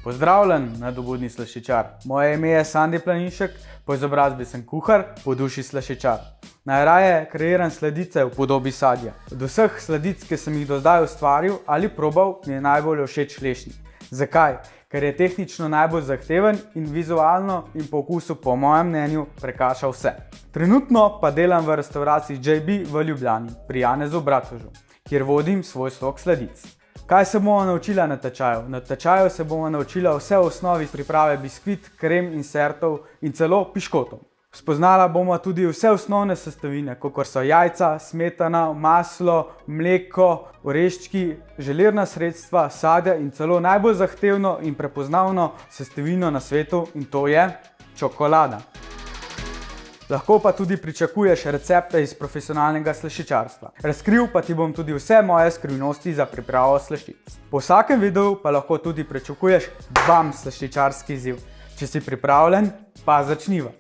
Pozdravljen, nadobudni slaščičar. Moje ime je Sandi Planinšek, po izobrazbi sem kuhar, po duši slaščičar. Najraje kreiram sladice v podobi sadja. Od vseh sladic, ki sem jih do zdaj ustvaril ali probal, mi je najbolj všeč lešnik. Zakaj? Ker je tehnično najbolj zahteven in vizualno in po okusu, po mojem mnenju, prekaša vse. Trenutno pa delam v restavraciji JB v Ljubljani, pri Janezu Bratožu, kjer vodim svoj slog sladic. Kaj se bomo naučila na tečaju? Na tečaju se bomo naučila vse v osnovi priprave biskvit, krem, insertov in celo piškotov. Spoznala bomo tudi vse osnovne sestavine, kakor so jajca, smetana, maslo, mleko, oreščki, želirna sredstva, sadja in celo najbolj zahtevno in prepoznavno sestavino na svetu, in to je čokolada. Lahko pa tudi pričakuješ recepte iz profesionalnega slaščičarstva. Razkril pa ti bom tudi vse moje skrivnosti za pripravo slaščic. Po vsakem videu pa lahko tudi pričakuješ slaščičarski izziv. Če si pripravljen, pa začniva!